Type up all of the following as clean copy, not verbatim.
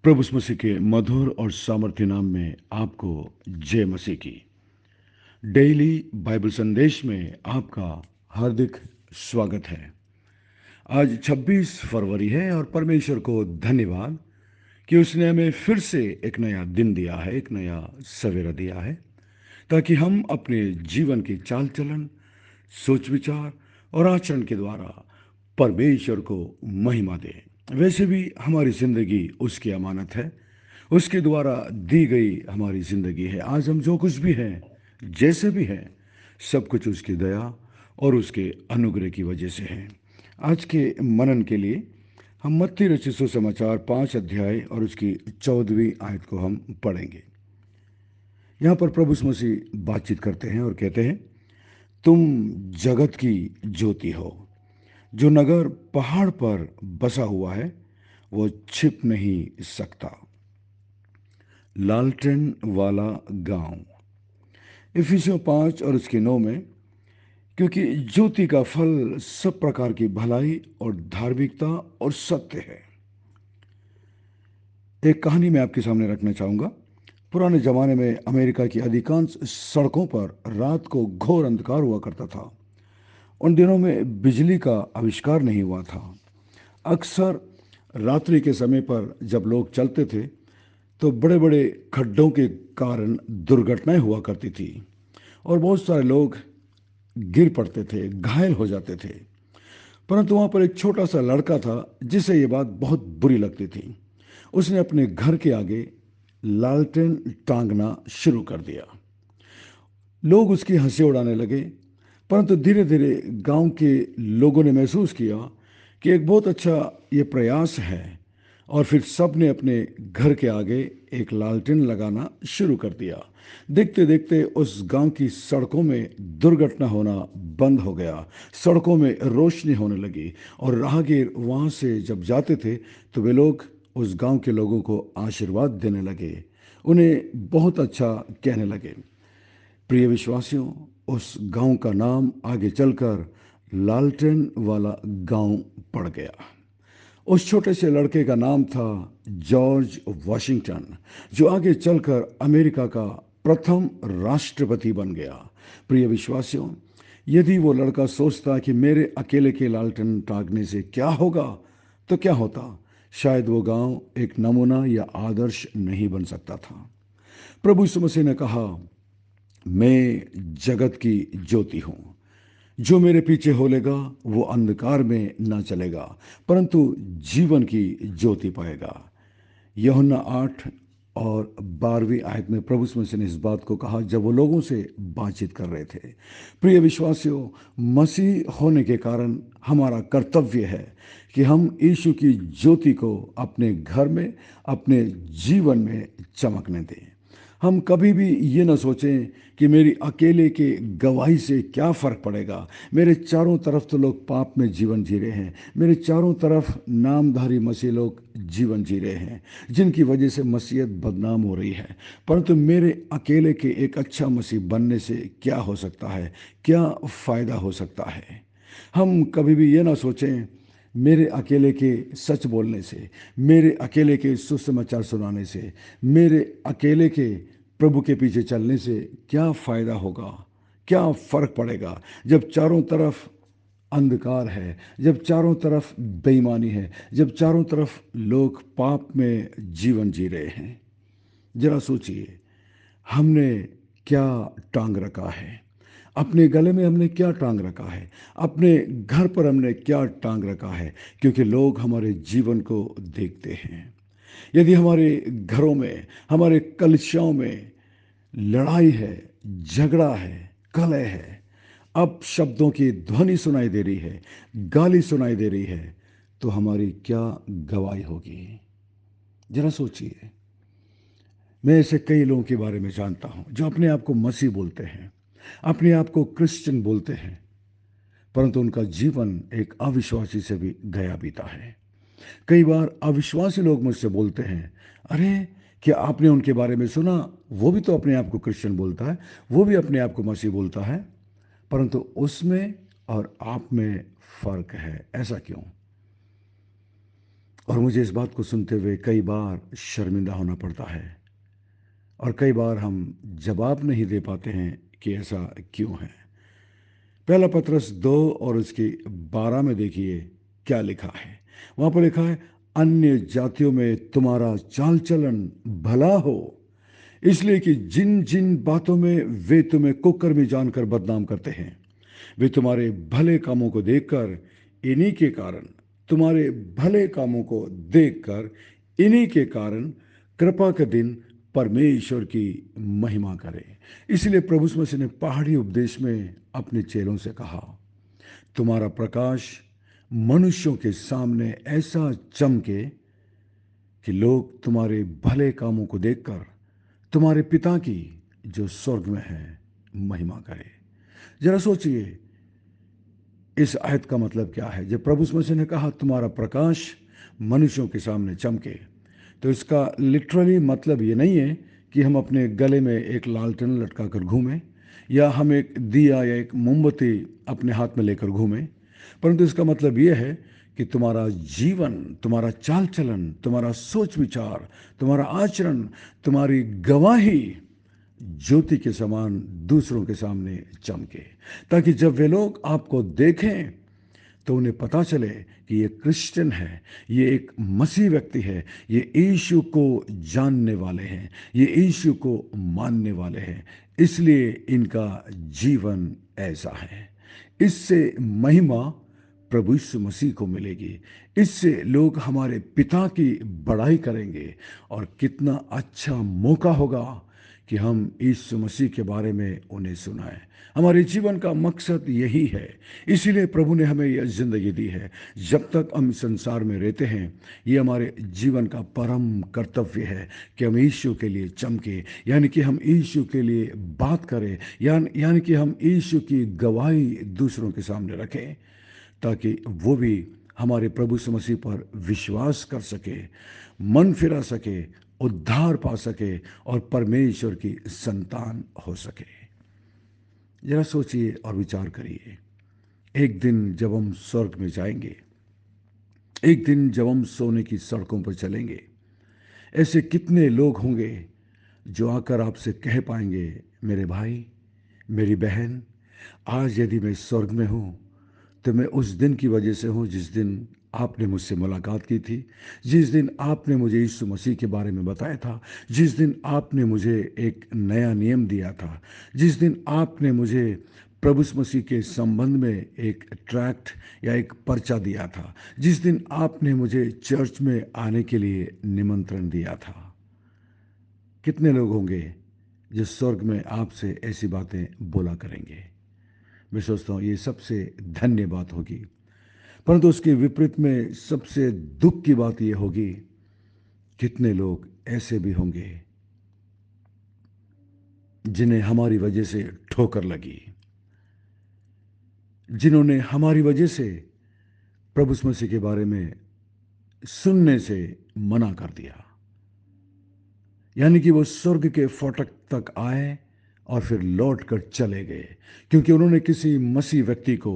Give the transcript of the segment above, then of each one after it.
प्रभु यीशु मसीह के मधुर और सामर्थ्य नाम में आपको जय मसीह की। डेली बाइबल संदेश में आपका हार्दिक स्वागत है। आज 26 फरवरी है और परमेश्वर को धन्यवाद कि उसने हमें फिर से एक नया दिन दिया है, एक नया सवेरा दिया है, ताकि हम अपने जीवन की चाल चलन, सोच विचार और आचरण के द्वारा परमेश्वर को महिमा दें। वैसे भी हमारी जिंदगी उसकी अमानत है, उसके द्वारा दी गई हमारी जिंदगी है। आज हम जो कुछ भी हैं, जैसे भी हैं, सब कुछ उसकी दया और उसके अनुग्रह की वजह से है। आज के मनन के लिए हम मत्ती रचित सुसमाचार 5 अध्याय और उसकी 14वीं आयत को हम पढ़ेंगे। यहाँ पर प्रभु यीशु मसीह बातचीत करते हैं और कहते हैं, तुम जगत की ज्योति हो। जो नगर पहाड़ पर बसा हुआ है वो छिप नहीं सकता। लालटेन वाला गांव। इफिसियों 5 और उसके 9 में, क्योंकि ज्योति का फल सब प्रकार की भलाई और धार्मिकता और सत्य है। एक कहानी मैं आपके सामने रखना चाहूंगा। पुराने जमाने में अमेरिका की अधिकांश सड़कों पर रात को घोर अंधकार हुआ करता था। उन दिनों में बिजली का आविष्कार नहीं हुआ था। अक्सर रात्रि के समय पर जब लोग चलते थे तो बड़े बड़े खड्डों के कारण दुर्घटनाएं हुआ करती थी और बहुत सारे लोग गिर पड़ते थे, घायल हो जाते थे। परंतु वहां पर एक छोटा सा लड़का था जिसे ये बात बहुत बुरी लगती थी। उसने अपने घर के आगे लालटेन टांगना शुरू कर दिया। लोग उसकी हंसी उड़ाने लगे, परंतु धीरे धीरे गांव के लोगों ने महसूस किया कि एक बहुत अच्छा ये प्रयास है और फिर सब ने अपने घर के आगे एक लालटेन लगाना शुरू कर दिया। देखते देखते उस गांव की सड़कों में दुर्घटना होना बंद हो गया। सड़कों में रोशनी होने लगी और राहगीर वहां से जब जाते थे तो वे लोग उस गांव के लोगों को आशीर्वाद देने लगे, उन्हें बहुत अच्छा कहने लगे। प्रिय विश्वासियों, उस गांव का नाम आगे चलकर लालटेन वाला गांव पड़ गया। उस छोटे से लड़के का नाम था जॉर्ज वॉशिंगटन, जो आगे चलकर अमेरिका का प्रथम राष्ट्रपति बन गया। प्रिय विश्वासियों, यदि वो लड़का सोचता कि मेरे अकेले के लालटेन टांगने से क्या होगा, तो क्या होता? शायद वो गांव एक नमूना या आदर्श नहीं बन सकता था। प्रभु यीशु मसीह ने कहा, मैं जगत की ज्योति हूं। जो मेरे पीछे होलेगा वो अंधकार में ना चलेगा, परंतु जीवन की ज्योति पाएगा। यूहन्ना 8 और 12वीं आयत में प्रभु यीशु मसीह ने इस बात को कहा जब वो लोगों से बातचीत कर रहे थे। प्रिय विश्वासियों, मसीह होने के कारण हमारा कर्तव्य है कि हम यीशु की ज्योति को अपने घर में, अपने जीवन में चमकने दें। हम कभी भी ये ना सोचें कि मेरी अकेले के गवाही से क्या फ़र्क पड़ेगा। मेरे चारों तरफ तो लोग पाप में जीवन जी रहे हैं, मेरे चारों तरफ नामधारी मसीह लोग जीवन जी रहे हैं जिनकी वजह से मसीहत बदनाम हो रही है। परंतु मेरे अकेले के एक अच्छा मसीह बनने से क्या हो सकता है, क्या फ़ायदा हो सकता है। हम कभी भी ये ना सोचें मेरे अकेले के सच बोलने से, मेरे अकेले के सुसमाचार सुनाने से, मेरे अकेले के प्रभु के पीछे चलने से क्या फ़ायदा होगा, क्या फ़र्क पड़ेगा जब चारों तरफ अंधकार है, जब चारों तरफ बेईमानी है, जब चारों तरफ लोग पाप में जीवन जी रहे हैं। जरा सोचिए, हमने क्या टांग रखा है? अपने गले में हमने क्या टांग रखा है? अपने घर पर हमने क्या टांग रखा है? क्योंकि लोग हमारे जीवन को देखते हैं। यदि हमारे घरों में, हमारे कलिसियाओं में लड़ाई है, झगड़ा है, कलह है, अब शब्दों की ध्वनि सुनाई दे रही है, गाली सुनाई दे रही है, तो हमारी क्या गवाही होगी? जरा सोचिए। मैं ऐसे कई लोगों के बारे में जानता हूं जो अपने आप को मसीह बोलते हैं, अपने आप को क्रिश्चियन बोलते हैं, परंतु उनका जीवन एक अविश्वासी से भी गया बीता है। कई बार अविश्वासी लोग मुझसे बोलते हैं, अरे क्या आपने उनके बारे में सुना? वो भी तो अपने आप को क्रिश्चियन बोलता है, वो भी अपने आप को मसीह बोलता है, परंतु उसमें और आप में फर्क है। ऐसा क्यों? और मुझे इस बात को सुनते हुए कई बार शर्मिंदा होना पड़ता है, और कई बार हम जवाब नहीं दे पाते हैं कि ऐसा क्यों है। पहला पत्रस 2 और उसकी 12 में देखिए क्या लिखा है। वहां पर लिखा है, अन्य जातियों में तुम्हारा चाल चलन भला हो, इसलिए कि जिन जिन बातों में वे तुम्हें कुकर्मी जानकर बदनाम करते हैं, वे तुम्हारे भले कामों को देखकर इन्हीं के कारण तुम्हारे भले कामों को देखकर इन्हीं के कारण कृपा के दिन परमेश्वर की महिमा करें। इसलिए प्रभु यीशु मसीह ने पहाड़ी उपदेश में अपने चेलों से कहा, तुम्हारा प्रकाश मनुष्यों के सामने ऐसा चमके कि लोग तुम्हारे भले कामों को देखकर तुम्हारे पिता की जो स्वर्ग में है महिमा करें। जरा सोचिए, इस आयत का मतलब क्या है। जब प्रभु यीशु मसीह ने कहा तुम्हारा प्रकाश मनुष्यों के सामने चमके, तो इसका लिटरली मतलब ये नहीं है कि हम अपने गले में एक लालटेन लटका कर घूमें, या हम एक दिया या एक मोमबत्ती अपने हाथ में लेकर घूमें, परंतु इसका मतलब ये है कि तुम्हारा जीवन, तुम्हारा चाल चलन, तुम्हारा सोच विचार, तुम्हारा आचरण, तुम्हारी गवाही ज्योति के समान दूसरों के सामने चमके, ताकि जब वे लोग आपको देखें तो उन्हें पता चले कि ये क्रिश्चियन है, ये एक मसीह व्यक्ति है, ये यीशु को जानने वाले हैं, ये यीशु को मानने वाले हैं, इसलिए इनका जीवन ऐसा है। इससे महिमा प्रभु यीशु मसीह को मिलेगी, इससे लोग हमारे पिता की बड़ाई करेंगे, और कितना अच्छा मौका होगा कि हम यीशु मसीह के बारे में उन्हें सुनाएं। हमारे जीवन का मकसद यही है, इसीलिए प्रभु ने हमें यह जिंदगी दी है। जब तक हम संसार में रहते हैं, ये हमारे जीवन का परम कर्तव्य है कि हम यीशु के लिए चमके, यानी कि हम यीशु के लिए बात करें, यानी कि हम यीशु की गवाही दूसरों के सामने रखें, ताकि वो भी हमारे प्रभु यीशु मसीह पर विश्वास कर सके, मन फिरा सके, उद्धार पा सके और परमेश्वर की संतान हो सके। जरा सोचिए और विचार करिए, एक दिन जब हम स्वर्ग में जाएंगे, एक दिन जब हम सोने की सड़कों पर चलेंगे, ऐसे कितने लोग होंगे जो आकर आपसे कह पाएंगे, मेरे भाई, मेरी बहन, आज यदि मैं स्वर्ग में हूं तो मैं उस दिन की वजह से हूं जिस दिन आपने मुझसे मुलाकात की थी, जिस दिन आपने मुझे यीशु मसीह के बारे में बताया था, जिस दिन आपने मुझे एक नया नियम दिया था, जिस दिन आपने मुझे प्रभु यीशु मसीह के संबंध में एक ट्रैक्ट या एक पर्चा दिया था, जिस दिन आपने मुझे चर्च में आने के लिए निमंत्रण दिया था। कितने लोग होंगे जो स्वर्ग में आपसे ऐसी बातें बोला करेंगे। मैं सोचता हूँ ये सबसे धन्य बात होगी। परंतु उसके विपरीत में सबसे दुख की बात यह होगी, कितने लोग ऐसे भी होंगे जिन्हें हमारी वजह से ठोकर लगी, जिन्होंने हमारी वजह से प्रभु यीशु मसीह के बारे में सुनने से मना कर दिया, यानी कि वो स्वर्ग के फाटक तक आए और फिर लौट कर चले गए, क्योंकि उन्होंने किसी मसीह व्यक्ति को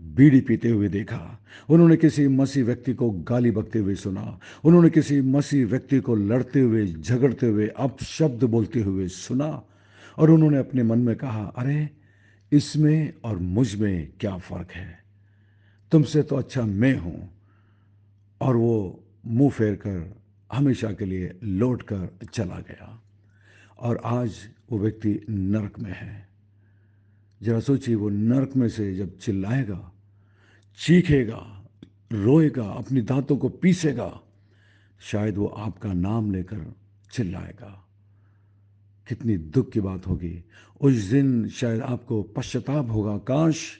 बीड़ी पीते हुए देखा, उन्होंने किसी मसीह व्यक्ति को गाली बकते हुए सुना, उन्होंने किसी मसीह व्यक्ति को लड़ते हुए, झगड़ते हुए, अपशब्द बोलते हुए सुना, और उन्होंने अपने मन में कहा, अरे इसमें और मुझ में क्या फर्क है, तुमसे तो अच्छा मैं हूं। और वो मुंह फेर कर हमेशा के लिए लौट कर चला गया, और आज वो व्यक्ति नरक में है। जरा सोचिए, वो नरक में से जब चिल्लाएगा, चीखेगा, रोएगा, अपनी दांतों को पीसेगा, शायद वो आपका नाम लेकर चिल्लाएगा। कितनी दुख की बात होगी। उस दिन शायद आपको पश्चाताप होगा, काश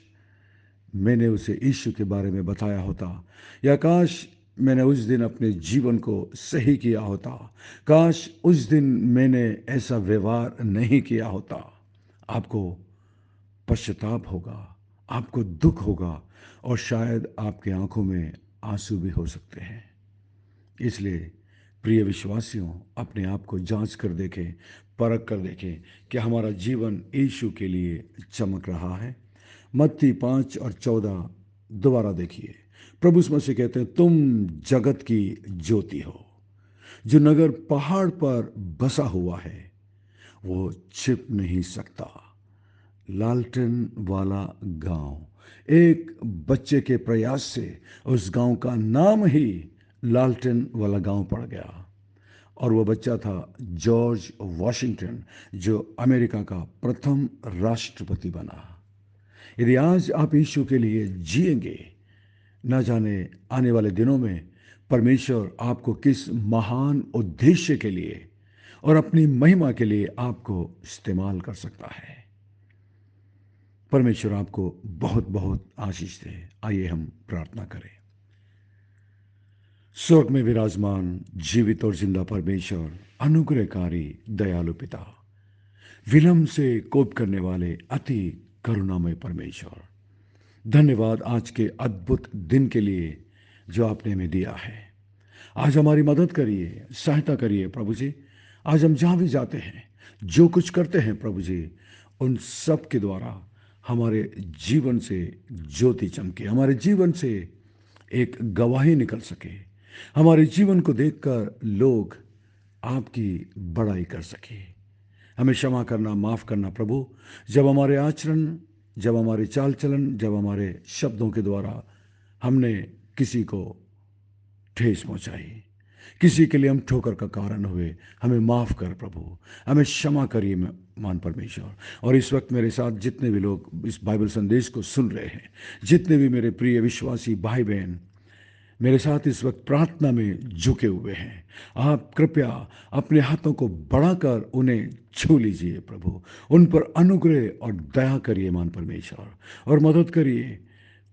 मैंने उसे यीशु के बारे में बताया होता, या काश मैंने उस दिन अपने जीवन को सही किया होता, काश उस दिन मैंने ऐसा व्यवहार नहीं किया होता। आपको पश्चाताप होगा, आपको दुख होगा, और शायद आपके आंखों में आंसू भी हो सकते हैं। इसलिए प्रिय विश्वासियों, अपने आप को जांच कर देखें, परख कर देखें कि हमारा जीवन यीशु के लिए चमक रहा है। मत्ती 5 और 14 दोबारा देखिए। प्रभु यीशु मसीह कहते हैं, तुम जगत की ज्योति हो। जो नगर पहाड़ पर बसा हुआ है वो छिप नहीं सकता। लालटेन वाला गांव, एक बच्चे के प्रयास से उस गांव का नाम ही लालटेन वाला गांव पड़ गया। और वो बच्चा था जॉर्ज वॉशिंगटन, जो अमेरिका का प्रथम राष्ट्रपति बना। यदि आज आप यीशु के लिए जिएंगे, न जाने आने वाले दिनों में परमेश्वर आपको किस महान उद्देश्य के लिए और अपनी महिमा के लिए आपको इस्तेमाल कर सकता है। परमेश्वर आपको बहुत बहुत आशीष दे। आइए हम प्रार्थना करें। स्वर्ग में विराजमान जीवित और जिंदा परमेश्वर, अनुग्रहकारी दयालु पिता, विलंब से कोप करने वाले अति करुणामय परमेश्वर, धन्यवाद आज के अद्भुत दिन के लिए जो आपने हमें दिया है। आज हमारी मदद करिए, सहायता करिए प्रभु जी। आज हम जहाँ भी जाते हैं, जो कुछ करते हैं प्रभु जी, उन सब के द्वारा हमारे जीवन से ज्योति चमके, हमारे जीवन से एक गवाही निकल सके, हमारे जीवन को देखकर लोग आपकी बड़ाई कर सके। हमें क्षमा करना, माफ करना प्रभु, जब हमारे आचरण, जब हमारे चाल चलन, जब हमारे शब्दों के द्वारा हमने किसी को ठेस पहुंचाई, किसी के लिए हम ठोकर का कारण हुए, हमें माफ कर प्रभु, हमें क्षमा करिए मान परमेश्वर। और इस वक्त मेरे साथ जितने भी लोग इस बाइबल संदेश को सुन रहे हैं, जितने भी मेरे प्रिय विश्वासी भाई बहन मेरे साथ इस वक्त प्रार्थना में झुके हुए हैं, आप कृपया अपने हाथों को बढ़ाकर उन्हें छू लीजिए प्रभु। उन पर अनुग्रह और दया करिए मान परमेश्वर, और मदद करिए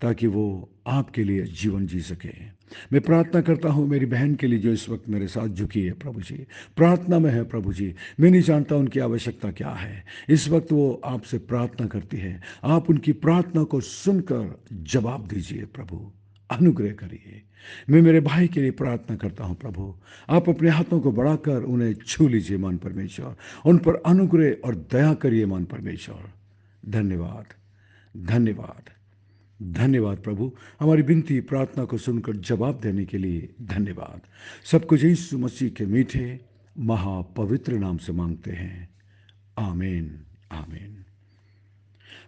ताकि वो आपके लिए जीवन जी सके। मैं प्रार्थना करता हूँ मेरी बहन के लिए जो इस वक्त मेरे साथ झुकी है प्रभु जी, प्रार्थना में है प्रभु जी। मैं नहीं जानता उनकी आवश्यकता क्या है, इस वक्त वो आपसे प्रार्थना करती है। आप उनकी प्रार्थना को सुनकर जवाब दीजिए प्रभु, अनुग्रह करिए। मैं मेरे भाई के लिए प्रार्थना करता हूं प्रभु, आप अपने हाथों को बढ़ाकर उन्हें छू लीजिए मान परमेश्वर, उन पर अनुग्रह और दया करिए मान परमेश्वर। धन्यवाद, धन्यवाद, धन्यवाद प्रभु, हमारी विनती प्रार्थना को सुनकर जवाब देने के लिए धन्यवाद। सब कुछ यीशु मसीह के मीठे महापवित्र नाम से मांगते हैं, आमीन, आमीन।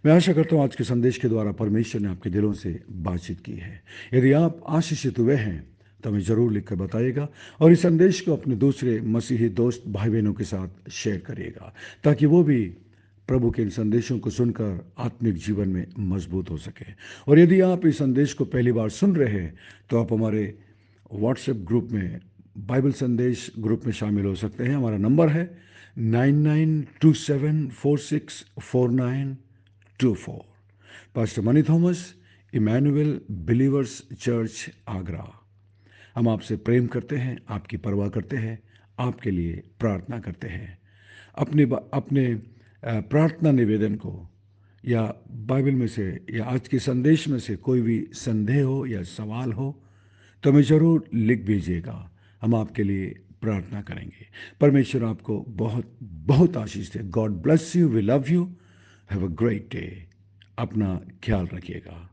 मैं आशा करता हूँ आज के संदेश के द्वारा परमेश्वर ने आपके दिलों से बातचीत की है। यदि आप आशीषित हुए हैं तो हमें जरूर लिखकर बताइएगा, और इस संदेश को अपने दूसरे मसीही दोस्त भाई बहनों के साथ शेयर करिएगा, ताकि वो भी प्रभु के इन संदेशों को सुनकर आत्मिक जीवन में मजबूत हो सके। और यदि आप इस संदेश को पहली बार सुन रहे हैं तो आप हमारे व्हाट्सएप ग्रुप में, बाइबल संदेश ग्रुप में शामिल हो सकते हैं। हमारा नंबर है 9927464924। Pastor Mani Thomas, Emmanuel believers church, Agra. हम आपसे प्रेम करते हैं, आपकी परवाह करते हैं, आपके लिए प्रार्थना करते हैं। अपने प्रार्थना निवेदन को या बाइबल में से या आज के संदेश में से कोई भी संदेह हो या सवाल हो तो हमें ज़रूर लिख भेजिएगा, हम आपके लिए प्रार्थना करेंगे। परमेश्वर आपको बहुत बहुत आशीष दे। God bless you, we love you, have a great day. अपना ख्याल रखिएगा।